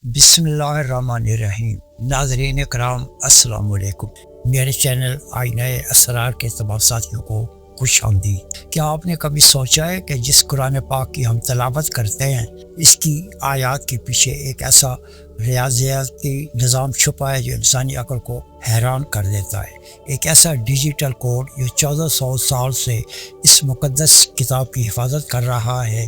بسم اللہ الرحمن الرحیم۔ ناظرین کرام السلام علیکم۔ میرے چینل آئینہ اسرار کے تمام ساتھیوں کو خوش آمدید۔ کیا آپ نے کبھی سوچا ہے کہ جس قرآن پاک کی ہم تلاوت کرتے ہیں اس کی آیات کے پیچھے ایک ایسا ریاضیاتی نظام چھپا ہے جو انسانی عقل کو حیران کر دیتا ہے۔ ایک ایسا ڈیجیٹل کوڈ جو 1400 سال سے اس مقدس کتاب کی حفاظت کر رہا ہے۔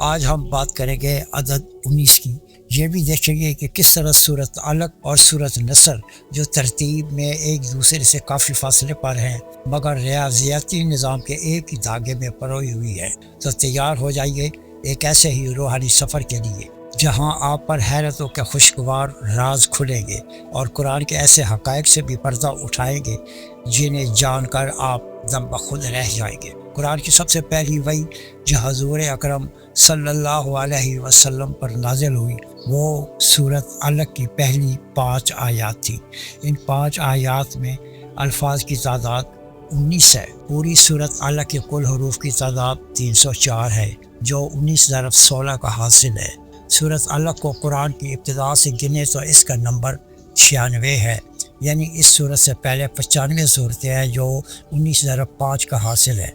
آج ہم بات کریں گے عدد 19 کی۔ یہ بھی دیکھیں گے کہ کس طرح سورۃ علق اور سورۃ نصر جو ترتیب میں ایک دوسرے سے کافی فاصلے پر ہیں مگر ریاضیاتی نظام کے ایک ہی دھاگے میں پروئی ہوئی ہے۔ تو تیار ہو جائیے ایک ایسے ہی روحانی سفر کے لیے جہاں آپ پر حیرتوں کے خوشگوار راز کھلیں گے اور قرآن کے ایسے حقائق سے بھی پردہ اٹھائیں گے جنہیں جان کر آپ دم بخود رہ جائیں گے۔ قرآن کی سب سے پہلی وحی جو حضور اکرم صلی اللہ علیہ وسلم پر نازل ہوئی وہ سورۃ علق کی پہلی 5 آیات تھی۔ ان 5 آیات میں الفاظ کی تعداد 19 ہے۔ پوری سورۃ علق کے کل حروف کی تعداد 304 ہے جو 19 ضرب 16 کا حاصل ہے۔ سورۃ علق کو قرآن کی ابتدا سے گنے تو اس کا نمبر 96 ہے، یعنی اس سورت سے پہلے 95 صورتیں ہیں جو 19 ضرب 5 کا حاصل ہے۔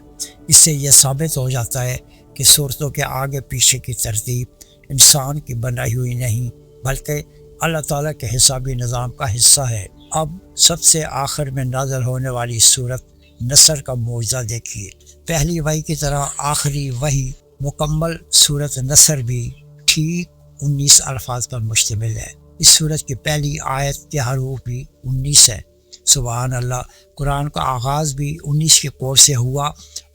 اس سے یہ ثابت ہو جاتا ہے کہ صورتوں کے آگے پیچھے کی ترتیب انسان کی بنائی ہوئی نہیں بلکہ اللہ تعالیٰ کے حسابی نظام کا حصہ ہے۔ اب سب سے آخر میں نازل ہونے والی سورت نصر کا معجزہ دیکھیے۔ پہلی وحی کی طرح آخری وحی مکمل سورت نصر بھی ٹھیک 19 الفاظ پر مشتمل ہے۔ اس سورت کی پہلی آیت کے حروف بھی 19 ہے۔ سبحان اللہ، قرآن کا آغاز بھی 19 کے کوڈ سے ہوا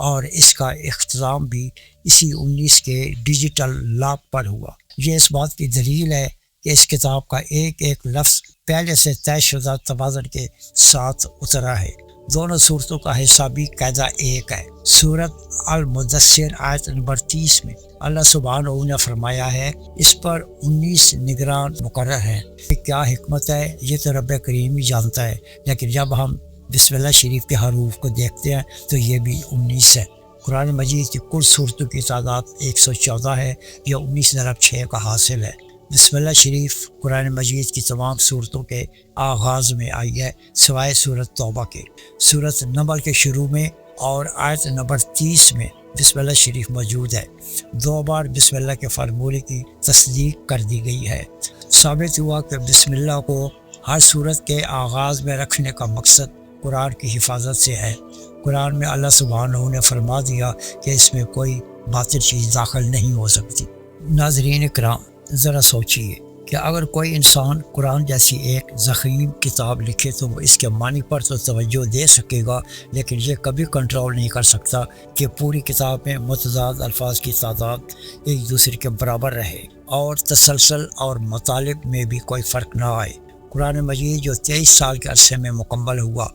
اور اس کا اختتام بھی اسی 19 کے ڈیجیٹل لاک پر ہوا۔ یہ اس بات کی دلیل ہے کہ اس کتاب کا ایک ایک لفظ پہلے سے طے شدہ توازن کے ساتھ اترا ہے۔ دونوں صورتوں کا حسابی قاعدہ ایک ہے۔ سورت المدثر آیت نمبر 30 میں اللہ سبحانہ نے فرمایا ہے اس پر 19 نگران مقرر ہیں۔ کیا حکمت ہے یہ تو رب کریم ہی جانتا ہے، لیکن جب ہم بسم اللہ شریف کے حروف کو دیکھتے ہیں تو یہ بھی 19 ہے۔ قرآن مجید کی کل صورتوں کی تعداد 114 ہے جو 19 ضرب 6 کا حاصل ہے۔ بسم اللہ شریف قرآن مجید کی تمام صورتوں کے آغاز میں آئی ہے سوائے سورت توبہ کے۔ سورت نمل کے شروع میں اور آیت نمبر 30 میں بسم اللہ شریف موجود ہے۔ 2 بار بسم اللہ کے فرمولے کی تصدیق کر دی گئی ہے۔ ثابت ہوا کہ بسم اللہ کو ہر صورت کے آغاز میں رکھنے کا مقصد قرآن کی حفاظت سے ہے۔ قرآن میں اللہ سبحانہ نے فرما دیا کہ اس میں کوئی باطل چیز داخل نہیں ہو سکتی۔ ناظرین کرام، ذرا سوچئے کہ اگر کوئی انسان قرآن جیسی ایک ضخیم کتاب لکھے تو وہ اس کے معنی پر تو توجہ دے سکے گا، لیکن یہ کبھی کنٹرول نہیں کر سکتا کہ پوری کتاب میں متضاد الفاظ کی تعداد ایک دوسرے کے برابر رہے اور تسلسل اور مطالب میں بھی کوئی فرق نہ آئے۔ قرآن مجید جو 23 سال کے عرصے میں مکمل ہوا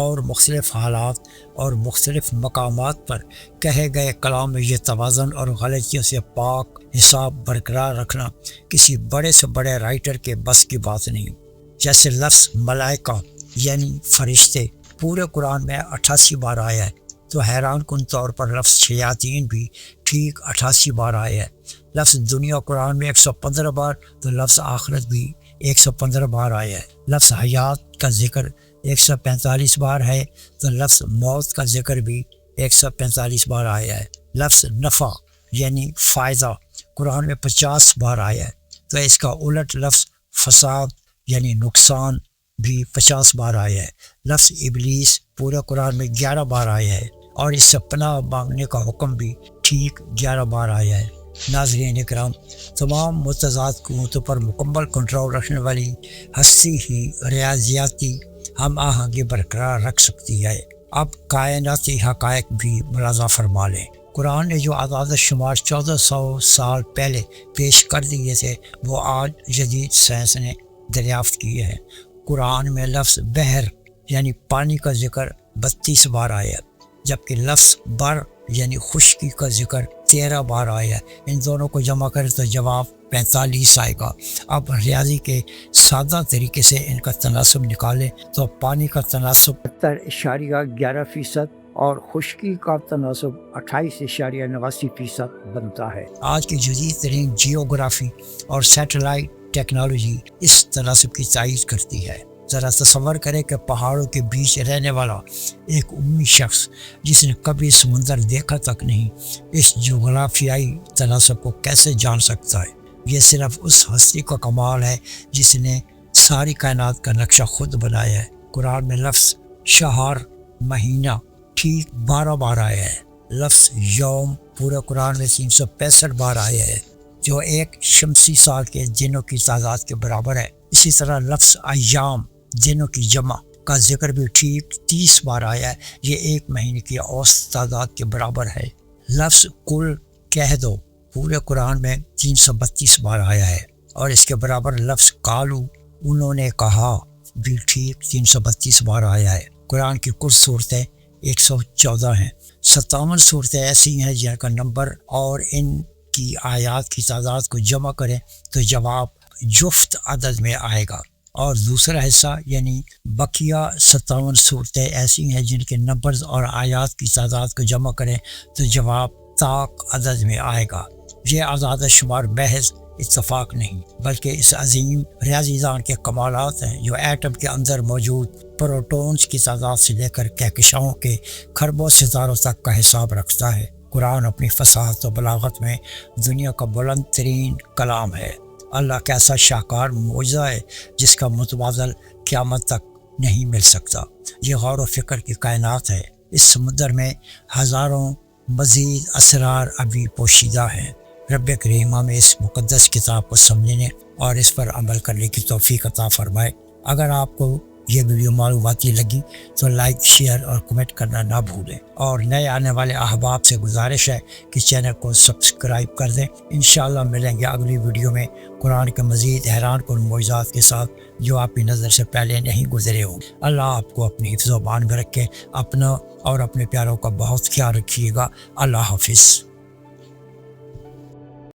اور مختلف حالات اور مختلف مقامات پر کہے گئے کلام میں یہ توازن اور غلطیوں سے پاک حساب برقرار رکھنا کسی بڑے سے بڑے رائٹر کے بس کی بات نہیں۔ جیسے لفظ ملائکہ یعنی فرشتے پورے قرآن میں 88 بار آیا ہے تو حیران کن طور پر لفظ شیاطین بھی ٹھیک 88 بار آیا ہے۔ لفظ دنیا قرآن میں 115 بار تو لفظ آخرت بھی 115 بار آیا ہے۔ لفظ حیات کا ذکر 145 بار ہے تو لفظ موت کا ذکر بھی 145 بار آیا ہے۔ لفظ نفع یعنی فائدہ قرآن میں 50 بار آیا ہے تو اس کا الٹ لفظ فساد یعنی نقصان بھی 50 بار آیا ہے۔ لفظ ابلیس پورے قرآن میں 11 بار آیا ہے اور اس سے پناہ مانگنے کا حکم بھی ٹھیک 11 بار آیا ہے۔ ناظرین اکرام، تمام متضاد قوتوں پر مکمل کنٹرول رکھنے والی ہستی ہی ریاضیاتی ہم آہنگی برقرار رکھ سکتی ہے۔ اب کائناتی حقائق بھی ملاحظہ فرما لیں۔ قرآن نے جو اعداد شمار 1400 سال پہلے پیش کر دیے تھے وہ آج جدید سائنس نے دریافت کیے ہیں۔ قرآن میں لفظ بحر یعنی پانی کا ذکر 32 بار آیا جبکہ لفظ بر یعنی خشکی کا ذکر 13 بار آیا ہے۔ ان دونوں کو جمع کریں تو جواب 45 آئے گا۔ اب ریاضی کے سادہ طریقے سے ان کا تناسب نکالیں تو پانی کا تناسب 70.11% اور خشکی کا تناسب 28.89% بنتا ہے۔ آج کی جدید ترین جیوگرافی اور سیٹلائٹ ٹیکنالوجی اس تناسب کی تائید کرتی ہے۔ ذرا تصور کریں کہ پہاڑوں کے بیچ رہنے والا ایک امی شخص جس نے کبھی سمندر دیکھا تک نہیں، اس جغرافیائی تناسب کو کیسے جان سکتا ہے؟ یہ صرف اس ہستی کا کمال ہے جس نے ساری کائنات کا نقشہ خود بنایا ہے۔ قرآن میں لفظ شہر مہینہ ٹھیک 12 بار آیا ہے۔ لفظ یوم پورے قرآن میں 365 بار آیا ہے، جو ایک شمسی سال کے دنوں کی تعداد کے برابر ہے۔ اسی طرح لفظ ایام دنوں کی جمع کا ذکر بھی ٹھیک 30 بار آیا ہے، یہ ایک مہینے کی اوسط تعداد کے برابر ہے۔ لفظ کل کہہ دو پورے قرآن میں 332 بار آیا ہے، اور اس کے برابر لفظ قالو انہوں نے کہا بھی ٹھیک 332 بار آیا ہے۔ قرآن کی کل صورتیں 114 ہیں۔ 57 صورتیں ایسی ہیں جن کا نمبر اور ان کی آیات کی تعداد کو جمع کریں تو جواب جفت عدد میں آئے گا، اور دوسرا حصہ یعنی بقیہ 57 صورتیں ایسی ہیں جن کے نمبرز اور آیات کی تعداد کو جمع کریں تو جواب طاق عدد میں آئے گا۔ یہ اعداد شمار محض اتفاق نہیں بلکہ اس عظیم ریاضی دان کے کمالات ہیں جو ایٹم کے اندر موجود پروٹونز کی تعداد سے لے کر کہکشاؤں کے کھربوں ستاروں تک کا حساب رکھتا ہے۔ قرآن اپنی فصاحت و بلاغت میں دنیا کا بلند ترین کلام ہے۔ اللہ کا ایسا شاہکار معجزہ ہے جس کا متبادل قیامت تک نہیں مل سکتا۔ یہ غور و فکر کی کائنات ہے۔ اس سمندر میں ہزاروں مزید اسرار ابھی پوشیدہ ہیں۔ رب کریم ہمیں اس مقدس کتاب کو سمجھنے اور اس پر عمل کرنے کی توفیق عطا فرمائے۔ اگر آپ کو یہ ویڈیو معلوماتی لگی تو لائک، شیئر اور کمنٹ کرنا نہ بھولیں، اور نئے آنے والے احباب سے گزارش ہے کہ چینل کو سبسکرائب کر دیں۔ انشاءاللہ ملیں گے اگلی ویڈیو میں قرآن کے مزید حیران کن معجزات کے ساتھ جو آپ کی نظر سے پہلے نہیں گزرے ہوں۔ اللہ آپ کو اپنی حفظ و امان میں رکھے۔ اپنا اور اپنے پیاروں کا بہت خیال رکھیے گا۔ اللہ حافظ۔